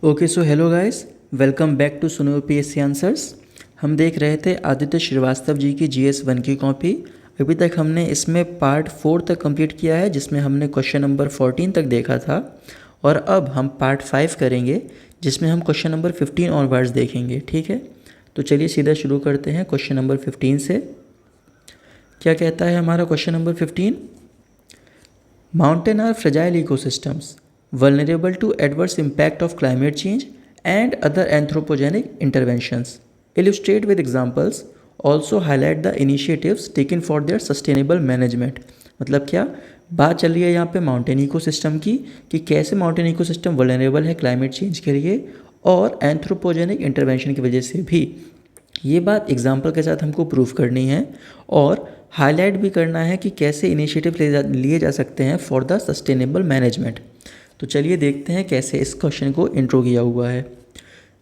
Okay so hello guys, welcome back to सुनो PSC answers. हम देख रहे थे आदित्य श्रीवास्तव जी की GS1 की कॉपी। अभी तक हमने इसमें पार्ट 4 तक कंप्लीट किया है, जिसमें हमने क्वेश्चन नंबर 14 तक देखा था। और अब हम पार्ट 5 करेंगे, जिसमें हम क्वेश्चन नंबर 15 ऑनवर्ड्स देखेंगे। ठीक है, तो चलिए सीधा शुरू करते हैं क्वेश्चन नंबर 15 से। क्या कहता है हमारा question number 15? Mountain are fragile ecosystems, vulnerable to adverse impact of climate change and other anthropogenic interventions. Illustrate with examples. Also highlight the initiatives taken for their sustainable management. मतलब क्या बात चल रही है यहाँ पे माउंटेन इकोसिस्टम की, कि कैसे माउंटेन इकोसिस्टम वल्नरेबल है क्लाइमेट चेंज के लिए और एंथ्रोपोजेनिक इंटरवेंशन की वजह से भी। ये बात एग्जाम्पल के साथ हमको प्रूफ करनी है और हाईलाइट भी करना है कि कैसे इनिशिएटिव लिए जा सकते हैं फॉर द सस्टेनेबल मैनेजमेंट। तो चलिए देखते हैं कैसे इस क्वेश्चन को इंट्रो किया हुआ है।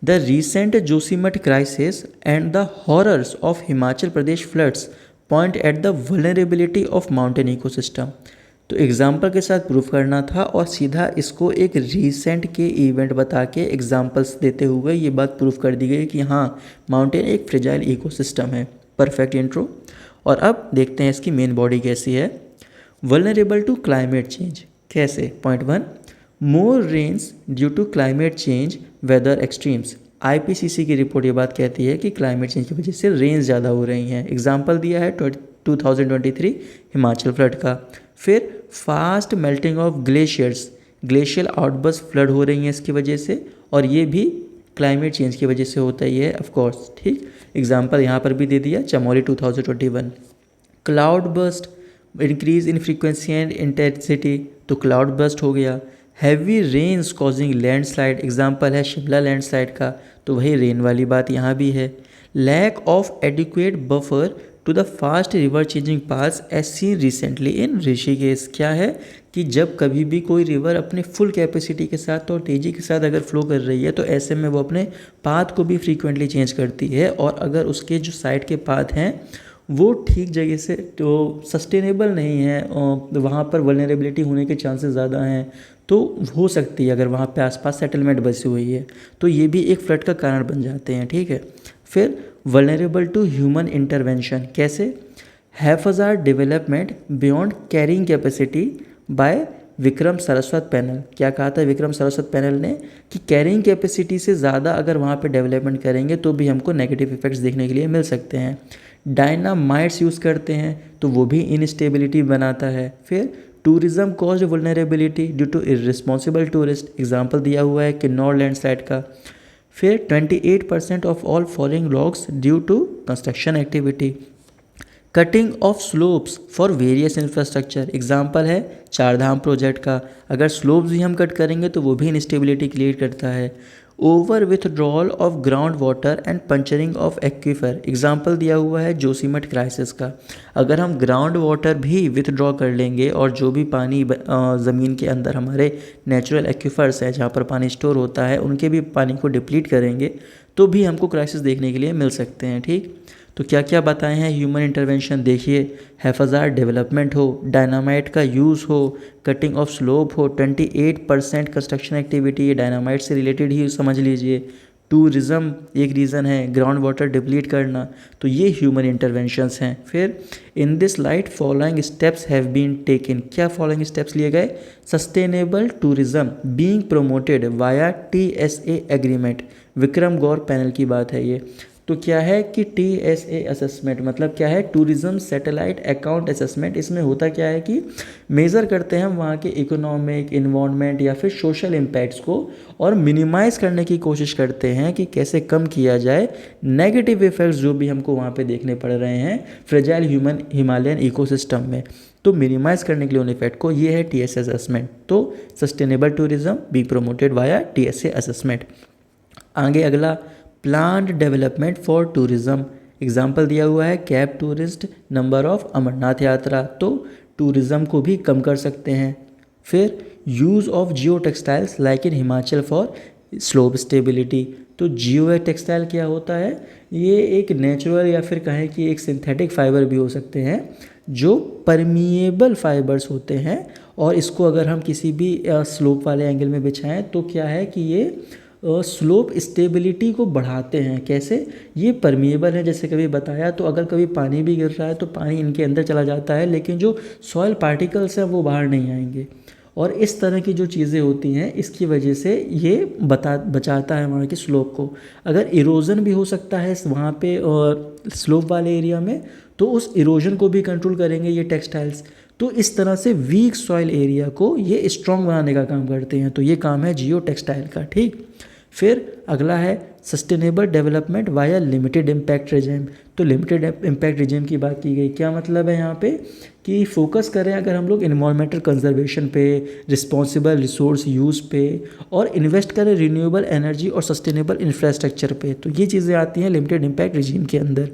The recent Joshimath crisis and the horrors of Himachal Pradesh floods point at the vulnerability of mountain ecosystem. तो एग्जाम्पल के साथ प्रूफ करना था और सीधा इसको एक रीसेंट के इवेंट बता के एग्जाम्पल्स देते हुए ये बात प्रूफ कर दी गई कि हाँ, माउंटेन एक फ्रेजाइल इकोसिस्टम है। Perfect intro. और अब देखते हैं इसकी मेन बॉडी कैसी है। वल्नरेबल टू क्लाइमेट चेंज कैसे? Point 1, more rains due to climate change weather extremes. IPCC की रिपोर्ट ये बात कहती है कि क्लाइमेट चेंज की वजह से रेन्स ज़्यादा हो रही हैं। एग्जाम्पल दिया है 2023 हिमाचल फ्लड का। फिर fast melting of glaciers, glacial outburst flood हो रही हैं इसकी वजह से, और ये भी क्लाइमेट चेंज की वजह से होता ही है ऑफ कोर्स। ठीक, एग्जाम्पल यहाँ पर भी दे दिया, Chamoli 2021। Cloud burst, increase in frequency and intensity, तो क्लाउड बर्स्ट हो गया। Heavy rains causing landslide, example है शिमला लैंडस्लाइड का, तो वही रेन वाली बात यहाँ भी है। Lack of adequate buffer to the fast river changing paths as seen recently in Rishikesh. क्या है कि जब कभी भी कोई रिवर अपने फुल कैपेसिटी के साथ और तेज़ी के साथ अगर फ्लो कर रही है तो ऐसे में वो अपने पाथ को भी फ्रीक्वेंटली चेंज करती है, और अगर उसके जो साइड के पाथ हैं वो ठीक जगह से तो सस्टेनेबल नहीं है, वहाँ पर वल्नरेबिलिटी होने के चांसेस ज़्यादा हैं। तो हो सकती है अगर वहाँ पे आसपास सेटलमेंट बसी हुई है तो ये भी एक फ्लड का कारण बन जाते हैं। ठीक है, फिर वल्नरेबल टू ह्यूमन इंटरवेंशन कैसे? Haphazard development beyond carrying capacity by Vikram Saraswat panel. क्या कहा था विक्रम सारस्वत पैनल ने कि कैरिंग कैपेसिटी से ज़्यादा अगर वहाँ पे डेवलपमेंट करेंगे तो भी हमको नेगेटिव इफेक्ट्स देखने के लिए मिल सकते हैं। डायनामाइट्स यूज़ करते हैं तो वो भी इनस्टेबिलिटी बनाता है। फिर tourism caused vulnerability due to irresponsible tourist, example दिया हुआ है किन्नौर लैंडस्लाइड का। फिर 28% of all falling logs due to construction activity. Cutting of slopes for various infrastructure, example है चारधाम प्रोजेक्ट का, अगर स्लोप्स भी हम कट करेंगे तो वो भी इनस्टेबिलिटी क्रिएट करता है। Over withdrawal of ground water and puncturing of aquifer, example दिया हुआ है जोशीमठ क्राइसिस का। अगर हम ग्राउंड वाटर भी विथड्रॉ कर लेंगे और जो भी पानी ज़मीन के अंदर हमारे नेचुरल एक्वीफर्स हैं जहाँ पर पानी स्टोर होता है उनके भी पानी को डिप्लीट करेंगे तो भी हमको क्राइसिस देखने के लिए मिल सकते हैं। ठीक, तो क्या क्या बताए हैं ह्यूमन इंटरवेंशन देखिए। हैफाजार्ड डेवलपमेंट हो, डायनामाइट का यूज़ हो, कटिंग ऑफ स्लोप हो, 28% कंस्ट्रक्शन एक्टिविटी, ये डायनामाइट से रिलेटेड ही समझ लीजिए। टूरिज़्म एक रीज़न है, ग्राउंड वाटर डिप्लीट करना, तो ये ह्यूमन इंटरवेंशंस हैं। फिर in this light following steps have been taken, क्या फॉलोइंग स्टेप्स लिए गए? Sustainable tourism being promoted via TSA agreement, Vikram Gaur panel की बात है ये। तो क्या है कि TSA असेसमेंट मतलब क्या है? Tourism satellite account assessment. इसमें होता क्या है कि मेज़र करते हैं वहाँ के इकोनॉमिक, इन्वायरमेंट या फिर सोशल इम्पैक्ट्स को और मिनिमाइज़ करने की कोशिश करते हैं कि कैसे कम किया जाए नेगेटिव इफेक्ट्स जो भी हमको वहाँ पे देखने पड़ रहे हैं फ्रेजाइल ह्यूमन हिमालयन इकोसिस्टम में। तो मिनिमाइज़ करने के लिए उन इफेक्ट को, ये है TSA असेसमेंट। तो sustainable tourism be promoted via TSA assessment. आगे अगला, planned development for tourism, example दिया हुआ है cab tourist, number of Amarnath Yatra, तो टूरिज़्म को भी कम कर सकते हैं। फिर use of Jio textiles like in Himachal for slope stability, तो जियो टेक्सटाइल क्या होता है? ये एक नेचुरल या फिर कहें कि एक सिंथेटिक फाइबर भी हो सकते हैं जो परमिएबल फाइबर्स होते हैं, और इसको अगर हम किसी भी स्लोप वाले एंगल में बिछाएं तो क्या है कि ये स्लोप स्टेबिलिटी को बढ़ाते हैं। कैसे? ये परमिएबल है, जैसे कभी बताया, तो अगर कभी पानी भी गिर रहा है तो पानी इनके अंदर चला जाता है, लेकिन जो सॉइल पार्टिकल्स हैं वो बाहर नहीं आएंगे। और इस तरह की जो चीज़ें होती हैं इसकी वजह से ये बचाता है वहाँ के स्लोप को। अगर इरोजन भी हो सकता है वहाँ पे और स्लोप वाले एरिया में, तो उस इरोजन को भी कंट्रोल करेंगे ये टेक्सटाइल्स। तो इस तरह से वीक सॉइल एरिया को ये स्ट्रॉन्ग बनाने का काम करते हैं। तो ये काम है जियो टेक्सटाइल का। ठीक, फिर अगला है sustainable development via limited impact regime. तो लिमिटेड इम्पैक्ट रिजिम की बात की गई। क्या मतलब है यहाँ पे कि फोकस करें अगर हम लोग इन्वायरमेंटल कंजर्वेशन पे, रिस्पॉन्सिबल रिसोर्स यूज़ पे, और इन्वेस्ट करें रिन्यूएबल एनर्जी और सस्टेनेबल इंफ्रास्ट्रक्चर पे। तो ये चीज़ें आती हैं लिमिटेड इम्पैक्ट रिजिम के अंदर।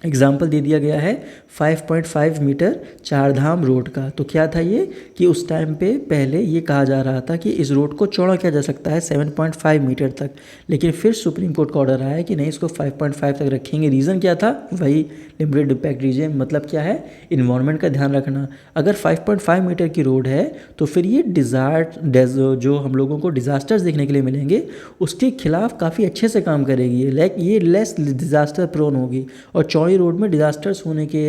एग्जाम्पल दे दिया गया है 5.5 मीटर चारधाम रोड का। तो क्या था ये कि उस टाइम पे पहले ये कहा जा रहा था कि इस रोड को चौड़ा किया जा सकता है 7.5 मीटर तक, लेकिन फिर सुप्रीम कोर्ट का ऑर्डर आया है कि नहीं, इसको 5.5 तक रखेंगे। रीज़न क्या था? वही लिमिटेड इम्पैक्ट रीजन। मतलब क्या है? इन्वायरमेंट का ध्यान रखना। अगर 5.5 मीटर की रोड है तो फिर ये जो हम लोगों को डिज़ास्टर्स देखने के लिए मिलेंगे उसके खिलाफ काफ़ी अच्छे से काम करेगी। ये लेस डिज़ास्टर प्रोन होगी। और चौड़ी रोड में डिज़ास्टर्स होने के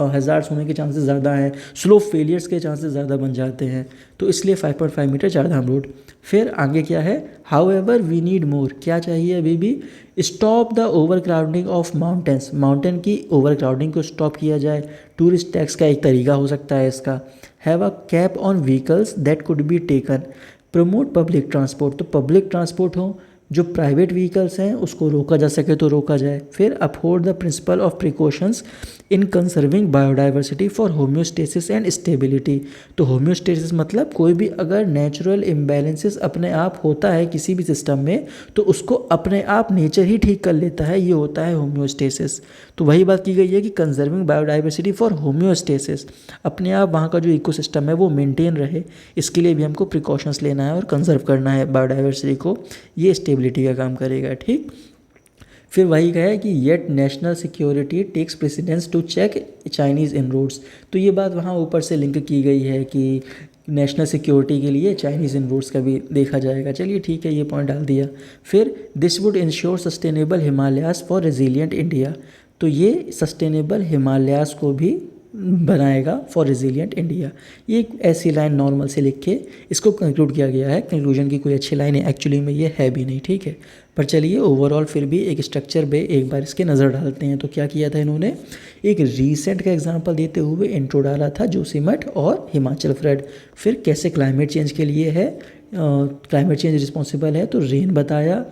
हज़ार्ड्स होने के चांसेस ज़्यादा हैं, स्लोप फेलियर्स के चांसेस ज़्यादा बन जाते हैं। तो इसलिए 5.5 मीटर चारधाम रोड। फिर आगे क्या है? However we need more. क्या चाहिए अभी भी? Stop the overcrowding of mountains. Mountain की ओवर क्राउडिंग को स्टॉप किया जाए। टूरिस्ट टैक्स का एक तरीका हो सकता है इसका। Have a cap on vehicles that could be taken. Promote public transport. तो पब्लिक ट्रांसपोर्ट हो, जो प्राइवेट व्हीकल्स हैं उसको रोका जा सके तो रोका जाए। फिर uphold the principle of precautions in conserving biodiversity for homeostasis and stability. तो होम्योस्टेसिस मतलब कोई भी अगर नेचुरल इम्बैलेंसेस अपने आप होता है किसी भी सिस्टम में तो उसको अपने आप नेचर ही ठीक कर लेता है, ये होता है होम्योस्टेसिस। तो वही बात की गई है कि कंजर्विंग बायोडाइवर्सिटी फॉर होम्योस्टेसिस, अपने आप वहाँ का जो इकोसिस्टम है वो मेंटेन रहे, इसके लिए भी हमको प्रिकॉशंस लेना है और कंजर्व करना है बायोडाइवर्सिटी को। ये स्टेबिलिटी का काम करेगा। ठीक, फिर वही कहा है कि yet national security takes precedence to check Chinese inroads. तो ये बात वहाँ ऊपर से लिंक की गई है कि नेशनल सिक्योरिटी के लिए चाइनीज़ इनरोड्स का भी देखा जाएगा। चलिए ठीक है, ये पॉइंट डाल दिया। फिर this would ensure sustainable Himalayas for resilient India. तो ये सस्टेनेबल हिमालयाज़ को भी बनाएगा फॉर रेजिलियंट इंडिया। ये एक ऐसी लाइन नॉर्मल से लिख के इसको कंक्लूड किया गया है। कंक्लूजन की कोई अच्छी लाइन है एक्चुअली में ये है भी नहीं। ठीक है, पर चलिए ओवरऑल फिर भी एक स्ट्रक्चर पे एक बार इसके नज़र डालते हैं। तो क्या किया था इन्होंने? एक रीसेंट का एग्जांपल देते हुए इंट्रो डाला था, जोशीमठ और हिमाचल फ्लड। फिर कैसे क्लाइमेट चेंज के लिए है, क्लाइमेट चेंज रिस्पॉन्सिबल है, तो रेन बताया,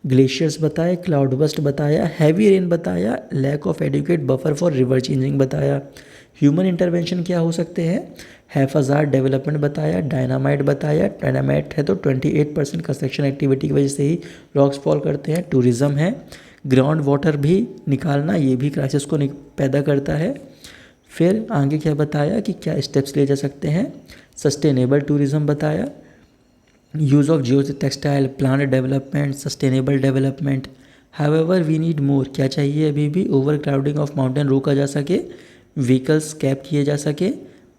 ग्लेशियर्स बताए, क्लाउड बस्ट बताया, हैवी रेन बताया, lack of adequate buffer for river changing बताया। ह्यूमन इंटरवेंशन क्या हो सकते हैं? हैफाजार्ड डेवलपमेंट बताया, डायनामाइट बताया। डायनामाइट है तो 28% कंस्ट्रक्शन एक्टिविटी की वजह से ही रॉक्स फॉल करते हैं। टूरिज़्म है, ग्राउंड वाटर भी निकालना, ये भी क्राइसिस को पैदा करता है। फिर आगे क्या बताया कि क्या स्टेप्स लिए जा सकते हैं? सस्टेनेबल टूरिज़्म बताया, use of geotextile, plant development, sustainable development. However we need more. क्या चाहिए अभी भी? ओवर क्राउडिंग ऑफ माउंटेन रोका जा सके, व्हीकल्स कैप किए जा सके,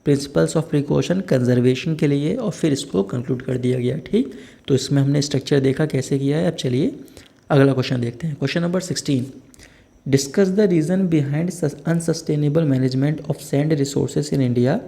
प्रिंसिपल्स ऑफ प्रिकॉशन कंजर्वेशन के लिए, और फिर इसको कंक्लूड कर दिया गया। ठीक, तो इसमें हमने स्ट्रक्चर देखा कैसे किया है। अब चलिए अगला क्वेश्चन देखते हैं। Question number 16, discuss the reason behind unsustainable management of sand resources in India,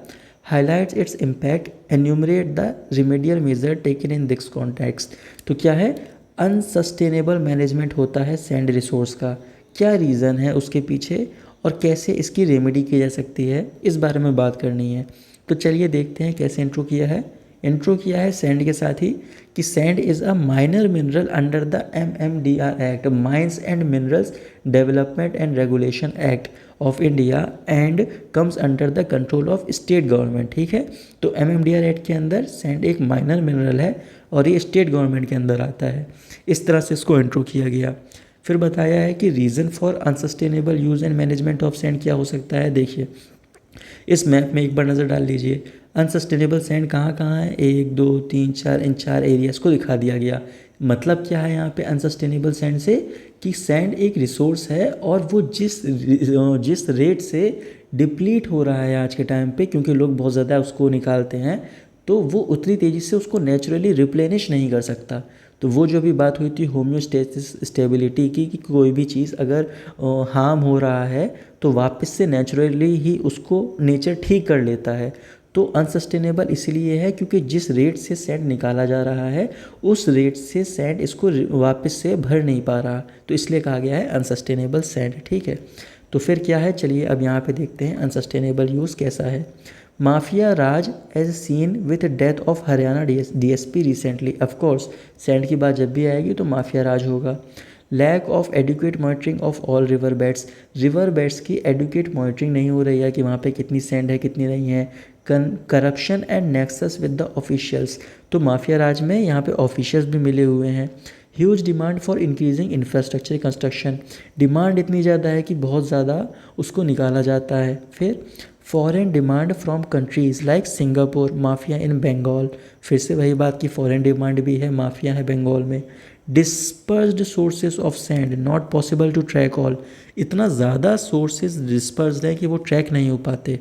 highlights its impact, enumerate the remedial measure taken in this context. तो क्या है? अनसस्टेनेबल मैनेजमेंट होता है सैंड रिसोर्स का, क्या रीज़न है उसके पीछे और कैसे इसकी रेमेडी की जा सकती है, इस बारे में बात करनी है। तो चलिए देखते हैं कैसे इंट्रो किया है। इंट्रो किया है सैंड के साथ ही कि sand is a minor mineral under the MMDR act, mines and minerals development and regulation act of India, and comes under the control of state government. ठीक है, तो MMDR एक्ट के अंदर सैंड एक माइनर मिनरल है और ये state government के अंदर आता है। इस तरह से इसको इंट्रो किया गया। फिर बताया है कि reason for unsustainable use and management of sand क्या हो सकता है। देखिए इस मैप में एक बार नज़र डाल लीजिए, अनसस्टेनेबल सैंड कहाँ कहाँ है, 1 2 3 4, इन 4 एरियाज़ को दिखा दिया गया। मतलब क्या है यहाँ पे अनसस्टेनेबल सैंड से कि सैंड एक रिसोर्स है और वो जिस रेट से डिप्लीट हो रहा है आज के टाइम पे, क्योंकि लोग बहुत ज़्यादा उसको निकालते हैं, तो वो उतनी तेज़ी से उसको नेचुरली रिप्लेनिश नहीं कर सकता। तो वो जो भी बात हुई थी होम्योस्टेसिस स्टेबिलिटी की, कि कोई भी चीज़ अगर हार्म हो रहा है तो वापस से नेचुरली ही उसको नेचर ठीक कर लेता है। तो अनसस्टेनेबल इसलिए है क्योंकि जिस रेट से सैंड निकाला जा रहा है उस रेट से सैंड इसको वापस से भर नहीं पा रहा, तो इसलिए कहा गया है अनसस्टेनेबल सैंड। ठीक है, तो फिर क्या है, चलिए अब यहाँ पे देखते हैं अनसस्टेनेबल यूज़ कैसा है। Mafia raj as seen with death of Haryana DSP recently. Of course sand की बात जब भी आएगी तो माफिया राज होगा। Lack of adequate monitoring of all river beds की एडुकेट मॉनिटरिंग नहीं हो रही है कि वहाँ पे कितनी सैंड है कितनी नहीं है। Corruption and nexus with the officials, तो माफिया राज में यहाँ पे ऑफिशियल्स भी मिले हुए हैं। Huge demand for increasing infrastructure construction, demand इतनी ज़्यादा है कि बहुत ज़्यादा उसको निकाला जाता है। फिर foreign demand from countries like Singapore, mafia in Bengal, फिर से वही बात की फॉरेन डिमांड भी है, माफिया है बंगाल में। Dispersed sources of sand not possible to track all, इतना ज़्यादा सोर्सेज डिस्पर्स्ड है कि वो ट्रैक नहीं हो पाते।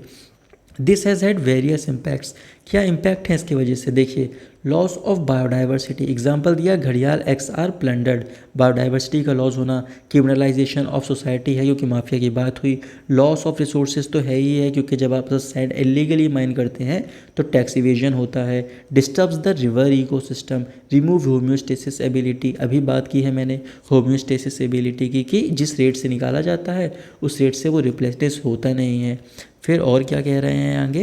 This has had various impacts, क्या इम्पैक्ट है इसकी वजह से, देखिए लॉस ऑफ बायोडाइवर्सिटी, एग्जाम्पल दिया घड़ियाल एक्स आर प्लंडर्ड, बायोडाइवर्सिटी का लॉस होना। क्रिमिनलाइजेशन ऑफ सोसाइटी है क्योंकि माफिया की बात हुई। लॉस ऑफ रिसोर्सेज तो है ही है क्योंकि जब आप सैंड इलीगली माइन करते हैं तो टैक्स इवेजन होता है। Disturbs the river ecosystem, remove homeostasis ability, अभी बात की है मैंने होम्योस्टेसिस एबिलिटी की कि जिस रेट से निकाला जाता है उस रेट से वो रिप्लेस होता नहीं है। फिर और क्या कह रहे हैं आगे,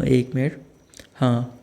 एक मिनट, हाँ,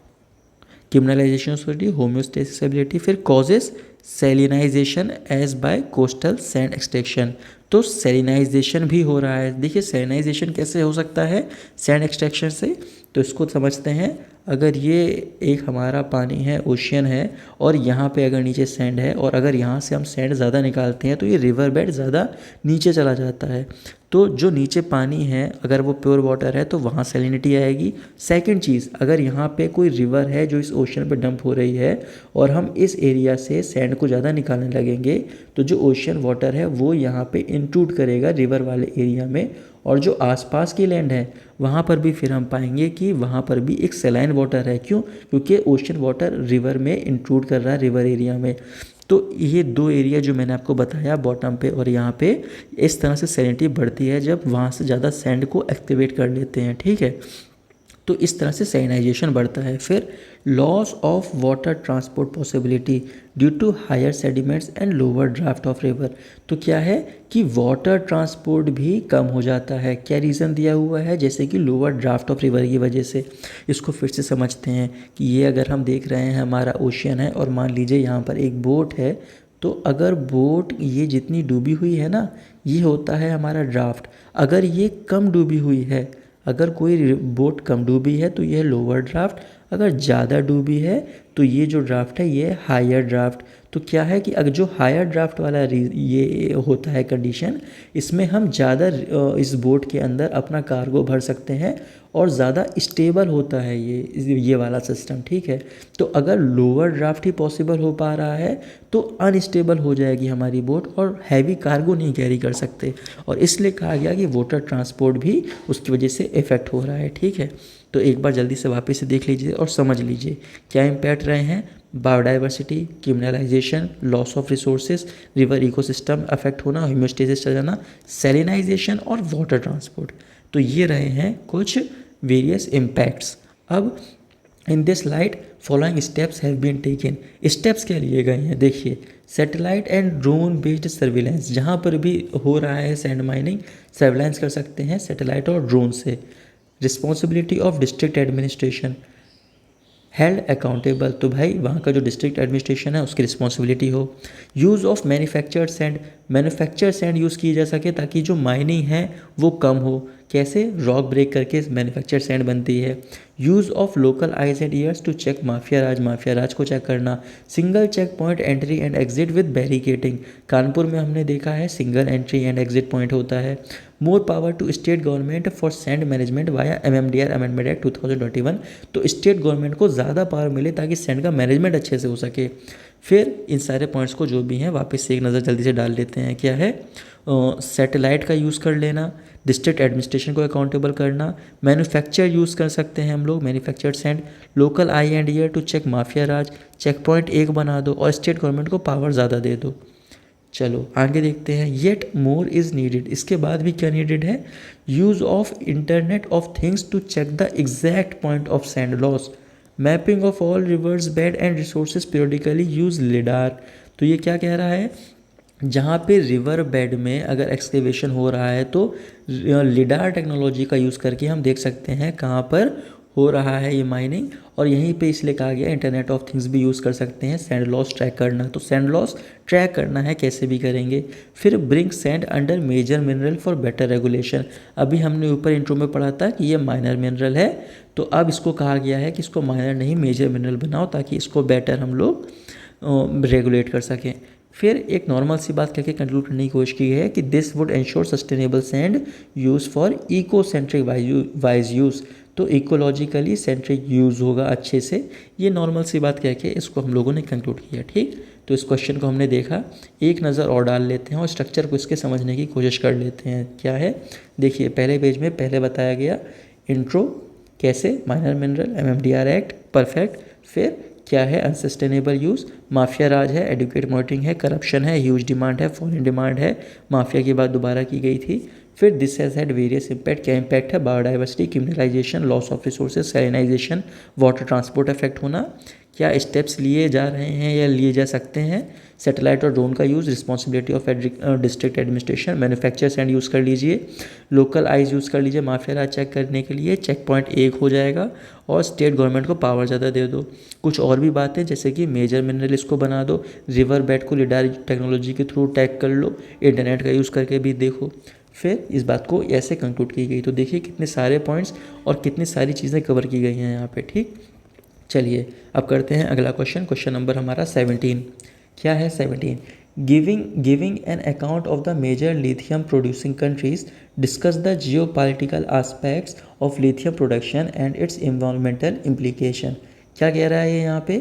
क्रिमिनलाइजेशन सोसाइटी, होम्योस्टेसिस एबिलिटी। फिर causes salinisation as by coastal sand extraction, तो सेलिनाइजेशन भी हो रहा है। देखिए सेलिनाइजेशन कैसे हो सकता है सैंड एक्सट्रैक्शन से, तो इसको समझते हैं। अगर ये एक हमारा पानी है, ओशियन है, और यहाँ पे अगर नीचे सैंड है और अगर यहाँ से हम सैंड ज़्यादा निकालते हैं तो ये रिवर बेड ज़्यादा नीचे चला जाता है। तो जो नीचे पानी है अगर वो प्योर वाटर है तो वहाँ सैलिनिटी आएगी। सेकंड चीज़, अगर यहाँ पे कोई रिवर है जो इस ओशन पे डंप हो रही है और हम इस एरिया से सैंड को ज़्यादा निकालने लगेंगे तो जो ओशन वाटर है वो यहाँ पे इंट्रूड करेगा रिवर वाले एरिया में, और जो आसपास की लैंड है वहाँ पर भी फिर हम पाएंगे कि वहाँ पर भी एक सैलाइन वाटर है। क्यों? क्योंकि ओशन वाटर रिवर में इंट्रूड कर रहा है रिवर एरिया में। तो ये दो एरिया जो मैंने आपको बताया बॉटम पे और यहाँ पे, इस तरह से सैलिनिटी बढ़ती है जब वहाँ से ज़्यादा सैंड को एक्टिवेट कर लेते हैं। ठीक है, तो इस तरह से सैलिनाइजेशन बढ़ता है। फिर loss of water transport possibility due to higher sediments and lower draft of river, तो क्या है कि वाटर ट्रांसपोर्ट भी कम हो जाता है। क्या रीज़न दिया हुआ है? जैसे कि लोअर ड्राफ्ट ऑफ रिवर की वजह से। इसको फिर से समझते हैं कि ये अगर हम देख रहे हैं हमारा ओशियन है और मान लीजिए यहाँ पर एक बोट है, तो अगर बोट ये जितनी डूबी हुई है ना, ये होता है हमारा ड्राफ्ट। अगर ये कम डूबी हुई है, अगर कोई बोट कम डूबी है तो ये है लोअर ड्राफ्ट, अगर ज़्यादा डूबी है तो ये जो ड्राफ्ट है ये हायर ड्राफ्ट। तो क्या है कि अगर जो हायर ड्राफ्ट वाला ये होता है कंडीशन, इसमें हम ज़्यादा इस बोट के अंदर अपना कार्गो भर सकते हैं और ज़्यादा स्टेबल होता है ये वाला सिस्टम। ठीक है, तो अगर लोअर ड्राफ्ट ही पॉसिबल हो पा रहा है तो अनस्टेबल हो जाएगी हमारी बोट और हैवी कार्गो नहीं कैरी कर सकते, और इसलिए कहा गया कि वाटर ट्रांसपोर्ट भी उसकी वजह से इफ़ेक्ट हो रहा है। ठीक है, तो एक बार जल्दी से वापस से देख लीजिए और समझ लीजिए क्या इम्पैक्ट रहे हैं। Biodiversity, criminalisation, loss of resources, river ecosystem affect होना, होम्योस्टेसिस चल जाना, सेलिनाइजेशन और वाटर ट्रांसपोर्ट। तो ये रहे हैं कुछ वेरियस इम्पैक्ट्स। अब in this light following steps have been taken, steps क्या लिए गए हैं देखिए। Satellite and drone based surveillance, जहाँ पर भी हो रहा है सैंड माइनिंग, सर्विलेंस कर सकते हैं सैटेलाइट और ड्रोन से। Responsibility of district administration held accountable, तो भाई वहाँ का जो डिस्ट्रिक्ट एडमिनिस्ट्रेशन है उसकी रिस्पॉन्सिबिलिटी हो। Use of manufactured sand, manufactured sand use की जा सके ताकि जो माइनिंग है वो कम हो। कैसे? रॉक ब्रेक करके मैन्युफैक्चर्ड सैंड बनती है। Use of local eyes and ears to check mafia raj को चेक करना। Single check point entry and exit with barricading, Kanpur में हमने देखा है single entry and exit point होता है। More power to state government for sand management via MMDR amendment act 2021, तो state government को ज़्यादा पावर मिले ताकि सैंड का मैनेजमेंट अच्छे से हो सके। फिर इन सारे पॉइंट्स को जो भी हैं वापस से एक नज़र जल्दी से डाल लेते हैं। क्या है? सैटेलाइट का यूज़ कर लेना, डिस्ट्रिक्ट एडमिनिस्ट्रेशन को अकाउंटेबल करना, मैन्युफैक्चर यूज़ कर सकते हैं हम लोग, manufacture sand, local eye and ear to check mafia raj, checkpoint एक बना दो और स्टेट गवर्नमेंट को पावर ज़्यादा दे दो। चलो आगे देखते हैं, येट मोर इज़ नीडेड, इसके बाद भी क्या नीडेड है, use of internet of things to check the exact point of sand loss, mapping of all rivers bed and resources periodically use lidar. तो ये क्या कह रहा है, जहाँ पे रिवर बेड में अगर एक्सकेवेशन हो रहा है तो लिडार टेक्नोलॉजी का यूज़ करके हम देख सकते हैं कहाँ पर हो रहा है ये माइनिंग, और यहीं पे इसलिए कहा गया इंटरनेट ऑफ थिंग्स भी यूज़ कर सकते हैं सैंड लॉस ट्रैक करना। तो सैंड लॉस ट्रैक करना है कैसे भी करेंगे। फिर bring sand under major mineral for better regulation, अभी हमने ऊपर इंट्रो में पढ़ा था कि ये माइनर मिनरल है, तो अब इसको कहा गया है कि इसको माइनर नहीं मेजर मिनरल बनाओ ताकि इसको बेटर हम लोग रेगुलेट कर सकें। फिर एक नॉर्मल सी बात करके कंक्लूड करने की कोशिश की है कि this would ensure sustainable sand use for eco centric wise use, तो इकोलॉजिकली सेंट्रिक यूज़ होगा अच्छे से। ये नॉर्मल सी बात कह के इसको हम लोगों ने कंक्लूड किया। ठीक, तो इस क्वेश्चन को हमने देखा, एक नज़र और डाल लेते हैं और स्ट्रक्चर को इसके समझने की कोशिश कर लेते हैं। क्या है, देखिए पहले पेज में पहले बताया गया इंट्रो, कैसे minor mineral, MMDR act, perfect. फिर क्या है, अनसस्टेनेबल यूज़, माफिया राज है, एडुकेट मॉनिटरिंग है, करप्शन है, ह्यूज डिमांड है, फॉरेन डिमांड है, माफिया की बात दोबारा की गई थी। फिर this has had various impact, क्या इम्पैक्ट है, biodiversity, criminalisation, loss of resources, salinisation, water transport effect होना, क्या स्टेप्स लिए जा रहे हैं या लिए जा सकते हैं, सैटेलाइट और ड्रोन का use, responsibility of district administration, manufactures and use कर लीजिए, लोकल आइज यूज़ कर लीजिए माफिया राज चेक करने के लिए, चेक पॉइंट एक हो जाएगा, और स्टेट गवर्नमेंट को पावर ज़्यादा दे दो। कुछ और भी बातें जैसे कि मेजर मिनरल इसको बना दो, रिवर बेड को लिडार टेक्नोलॉजी के थ्रू टैग कर लो, इंटरनेट का यूज़ करके भी देखो। फिर इस बात को ऐसे कंक्लूड की गई। तो देखिए कितने सारे पॉइंट्स और कितनी सारी चीज़ें कवर की गई हैं यहाँ पे। ठीक, चलिए अब करते हैं अगला क्वेश्चन। क्वेश्चन नंबर हमारा 17। क्या है 17, giving an account of the major lithium producing countries, discuss the geopolitical aspects of lithium production and its environmental implication. क्या कह रहा है यहाँ पे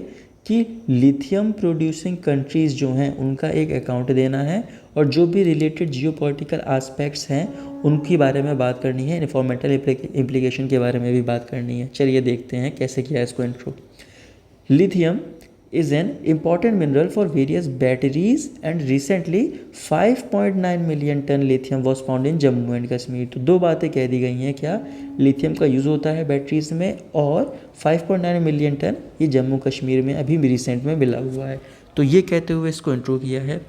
कि लिथियम प्रोड्यूसिंग कंट्रीज़ जो हैं उनका एक अकाउंट देना है और जो भी रिलेटेड जियोपॉलिटिकल आस्पेक्ट्स हैं उनके बारे में बात करनी है, एनवायरमेंटल इम्प्लीकेशन के बारे में भी बात करनी है। चलिए देखते हैं कैसे किया है इसको intro. Lithium is an important mineral for various batteries and recently 5.9 million ton lithium was found in Jammu and Kashmir। तो दो बातें कह दी गई हैं, क्या लिथियम का यूज़ होता है बैटरीज में और 5.9 मिलियन टन ये जम्मू कश्मीर में अभी रिसेंट में मिला हुआ है। तो ये कहते हुए इसको इंट्रो किया है।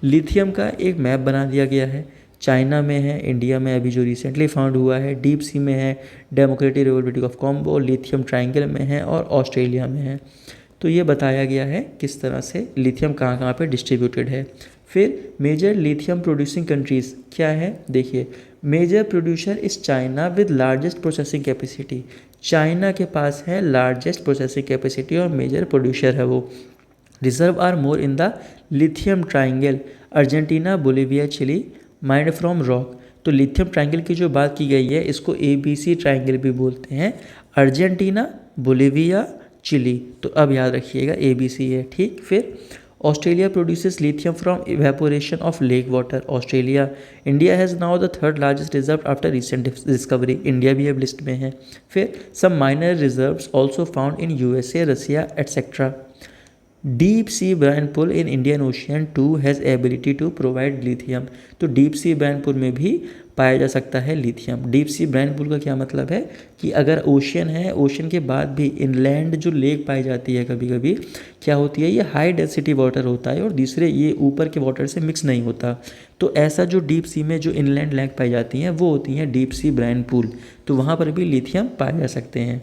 लिथियम का एक मैप बना दिया गया है, चाइना में है, इंडिया में अभी जो रिसेंटली फाउंड हुआ है, डीप सी में है, democratic Republic of Congo, lithium triangle में है और ऑस्ट्रेलिया में है। तो ये बताया गया है किस तरह से लिथियम कहाँ कहाँ पे डिस्ट्रीब्यूटेड है। फिर मेजर लिथियम प्रोड्यूसिंग कंट्रीज़ क्या है, देखिए major producer is China with largest processing capacity, China के पास है लार्जेस्ट प्रोसेसिंग कैपेसिटी और मेजर प्रोड्यूसर है वो। Reserve are more in the lithium triangle, Argentina, Bolivia, Chile, mined from rock. तो लिथियम ट्राइंगल की जो बात की गई है इसको ABC ट्राइंगल भी बोलते हैं, अर्जेंटीना, बोलिविया, चिली। तो अब याद रखिएगा ABC है। ठीक, फिर Australia produces lithium from evaporation of lake water, Australia. India has now the third largest reserve after recent discovery, India भी अब लिस्ट में है। फिर some minor reserves also found in USA, Russia etcetera. Deep sea brine pool in Indian Ocean too has ability to provide lithium. तो deep sea brine pool में भी पाया जा सकता है lithium. Deep sea brine pool का क्या मतलब है कि अगर ओशियन है, ओशियन के बाद भी इनलैंड जो लेक पाई जाती है कभी कभी क्या होती है, ये हाई डेंसिटी वाटर होता है और दूसरे ये ऊपर के वाटर से मिक्स नहीं होता। तो ऐसा जो डीप सी में जो इनलैंड लेक पाई जाती हैं वो होती हैं डीप सी ब्रायन पुल, तो वहाँ पर भी लिथियम पाए जा सकते हैं।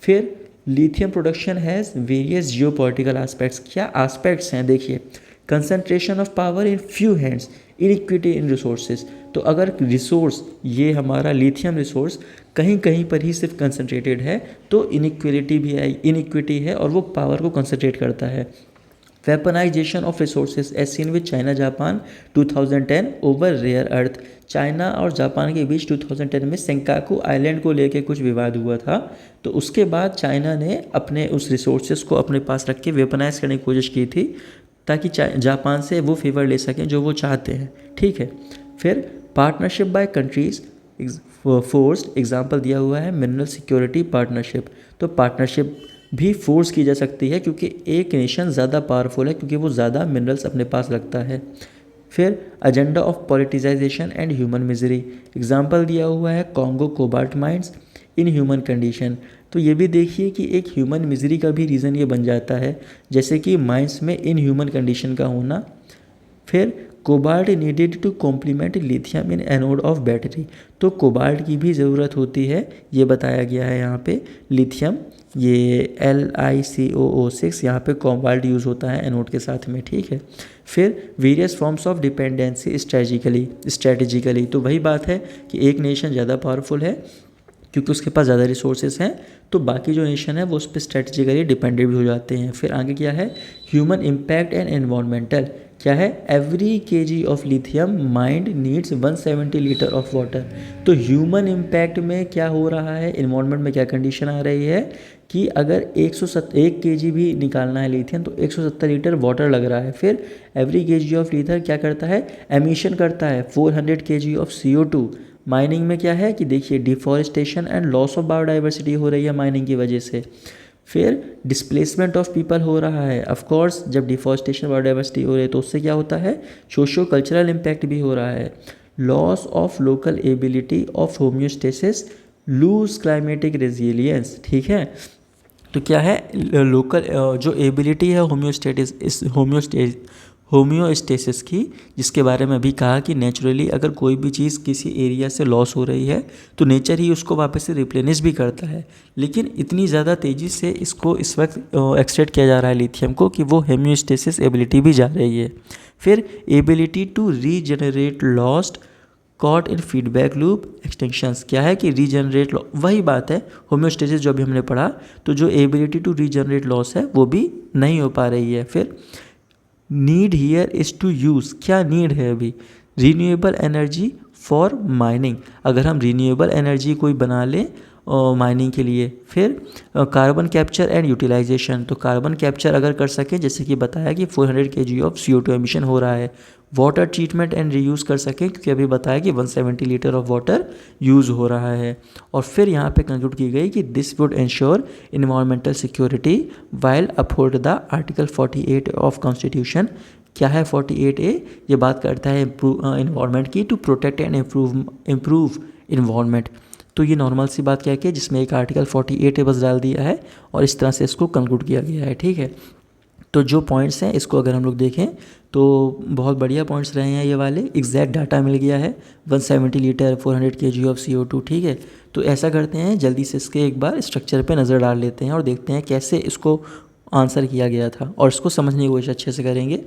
फिर lithium production has various geopolitical aspects, क्या आस्पेक्ट्स हैं देखिए, concentration of power in few hands, iniquity in resources. तो अगर रिसोर्स ये हमारा लिथियम रिसोर्स कहीं कहीं पर ही सिर्फ कंसंट्रेटेड है तो इनइक्विटी है और वो पावर को कंसंट्रेट करता है। Weaponisation of resources as seen with China Japan 2010 over rare earth, China और जापान के बीच 2010 में सेंकाकू आइलैंड को लेकर कुछ विवाद हुआ था। तो उसके बाद चाइना ने अपने उस रिसोर्सेज को अपने पास रख के वेपनाइज करने की कोशिश की थी ताकि जापान से वो फेवर ले सकें जो वो चाहते हैं। ठीक है, फिर partnership by countries forced example दिया हुआ है मिनरल सिक्योरिटी पार्टनरशिप। तो पार्टनरशिप भी फोर्स की जा सकती है क्योंकि एक नेशन ज़्यादा पावरफुल है क्योंकि वो ज़्यादा मिनरल्स अपने पास रखता है। फिर agenda of politicisation and human misery, example दिया हुआ है Congo cobalt mines in human condition. तो ये भी देखिए कि एक ह्यूमन मिजरी का भी रीज़न ये बन जाता है, जैसे कि माइंस में इन ह्यूमन कंडीशन का होना। फिर cobalt needed to complement lithium in anode of battery, तो कोबाल्ट की भी ज़रूरत होती है, ये बताया गया है यहाँ पे। लिथियम ये LiCOO6 यहाँ पे कोबाल्ट यूज़ होता है एनोड के साथ में, ठीक है। फिर various forms of dependency strategically, तो वही बात है कि एक नेशन ज़्यादा पावरफुल है क्योंकि उसके पास ज़्यादा रिसोर्सेज हैं, तो बाकी जो नेशन है वो उस पर स्ट्रेटेजिकली डिपेंडेंट भी हो जाते हैं। फिर आगे क्या है, ह्यूमन इम्पैक्ट एंड एनवायरमेंटल, क्या है, every kg of lithium mind needs 170 litre of water. तो ह्यूमन इम्पैक्ट में क्या हो रहा है, इन्वायरमेंट में क्या कंडीशन आ रही है कि अगर 1 kg भी निकालना है लिथियम तो 170 लीटर वाटर लग रहा है। फिर एवरी kg ऑफ लिथियम क्या करता है, एमिशन करता है 400 kg ऑफ CO2। माइनिंग में क्या है कि देखिए deforestation and loss of biodiversity हो रही है माइनिंग की वजह से। फिर डिस्प्लेसमेंट ऑफ पीपल हो रहा है, ऑफ कोर्स जब डिफॉरेस्टेशन बायोडाइवर्सिटी हो रही है तो उससे क्या होता है, सोशो कल्चरल इम्पैक्ट भी हो रहा है। Loss of local ability of homeostasis, lose climatic resilience, ठीक है। तो क्या है, लोकल जो एबिलिटी है होम्योस्टेसिस की, जिसके बारे में अभी कहा कि नेचुरली अगर कोई भी चीज़ किसी एरिया से लॉस हो रही है तो नेचर ही उसको वापस से रिप्लेनिश भी करता है, लेकिन इतनी ज़्यादा तेज़ी से इसको इस वक्त एक्सट्रैक्ट किया जा रहा है लिथियम को कि वो होम्योस्टेसिस एबिलिटी भी जा रही है। फिर ability to regenerate lost caught in feedback loop extensions, क्या है कि रीजनरेट, वही बात है होम्योस्टेसिस जो भी हमने पढ़ा, तो जो एबिलिटी टू रीजनरेट लॉस है वो भी नहीं हो पा रही है। फिर need here is to use, क्या नीड है अभी, रीन्यूएबल एनर्जी फॉर माइनिंग, अगर हम रीन्यूएबल एनर्जी कोई बना लें माइनिंग के लिए। फिर कार्बन कैप्चर एंड यूटिलाइजेशन, तो कार्बन कैप्चर अगर कर सकें, जैसे कि बताया कि 400 kg ऑफ CO2 एमिशन हो रहा है। वाटर ट्रीटमेंट एंड रीयूज़ कर सकें क्योंकि अभी बताया कि 170 लीटर ऑफ वाटर यूज़ हो रहा है। और फिर यहाँ पे कंक्लूड की गई कि this would ensure environmental security while uphold the article 48 of constitution. क्या है 48A, ये बात करता है इन्वायरमेंट की, to protect and improve environment. तो ये नॉर्मल सी बात क्या है कि जिसमें एक आर्टिकल 48A बस डाल दिया है और इस तरह से इसको कंक्लूड किया गया है, ठीक है। तो जो पॉइंट्स हैं इसको अगर हम लोग देखें तो बहुत बढ़िया पॉइंट्स रहे हैं ये वाले, एग्जैक्ट डाटा मिल गया है 170 लीटर 400 kg ऑफ CO2, ठीक है। तो ऐसा करते हैं, जल्दी से इसके एक बार स्ट्रक्चर पे नज़र डाल लेते हैं और देखते हैं कैसे इसको आंसर किया गया था, और इसको समझने की कोशिश अच्छे से करेंगे।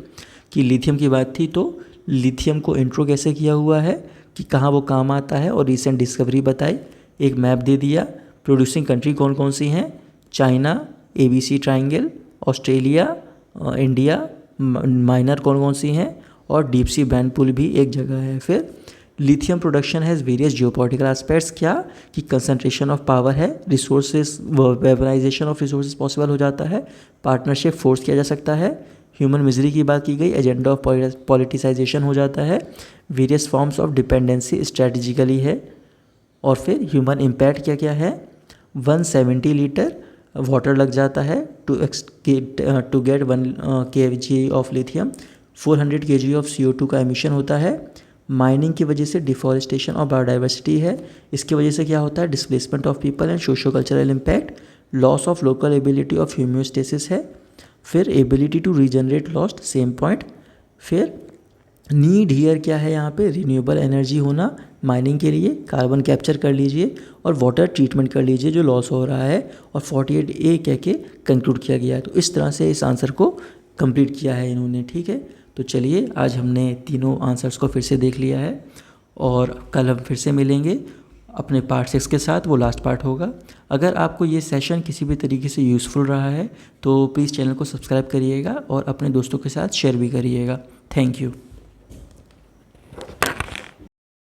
कि लिथियम की बात थी तो लिथियम को इंट्रो कैसे किया हुआ है कि कहाँ वो काम आता है और रीसेंट डिस्कवरी बताई, एक मैप दे दिया, प्रोड्यूसिंग कंट्री कौन कौन सी हैं, China, ABC triangle, Australia, India, minor कौन कौन सी हैं, और डीप सी ब्रांड पूल भी एक जगह है। फिर lithium production has various geopolitical aspects, क्या कि कंसंट्रेशन ऑफ पावर है, resources weaponisation of resources possible हो जाता है, पार्टनरशिप फोर्स किया जा सकता है, ह्यूमन मिजरी की बात की गई, एजेंडा ऑफ पॉलिटिसाइजेशन हो जाता है, various forms of dependency strategically है, और फिर ह्यूमन इम्पैक्ट क्या क्या है, 170 लीटर वाटर लग जाता है to get 1 kg of lithium, 400 kg ऑफ CO2 का एमिशन होता है, माइनिंग की वजह से डिफॉरेस्टेशन और बायोडाइवर्सिटी है, इसकी वजह से क्या होता है, displacement of people and socio cultural impact, loss of local ability of homeostasis है, फिर ability to regenerate lost, same point. फिर नीड हियर क्या है यहाँ पे, रिन्यूएबल एनर्जी होना माइनिंग के लिए, कार्बन कैप्चर कर लीजिए और वाटर ट्रीटमेंट कर लीजिए जो लॉस हो रहा है, और 48A कह के कंक्लूड किया गया है। तो इस तरह से इस आंसर को कंप्लीट किया है इन्होंने, ठीक है। तो चलिए आज हमने तीनों आंसर्स को फिर से देख लिया है और कल हम फिर से मिलेंगे अपने पार्ट 6 के साथ, वो लास्ट पार्ट होगा। अगर आपको ये सेशन किसी भी तरीके से यूज़फुल रहा है तो प्लीज़ चैनल को सब्सक्राइब करिएगा और अपने दोस्तों के साथ शेयर भी करिएगा। Thank you.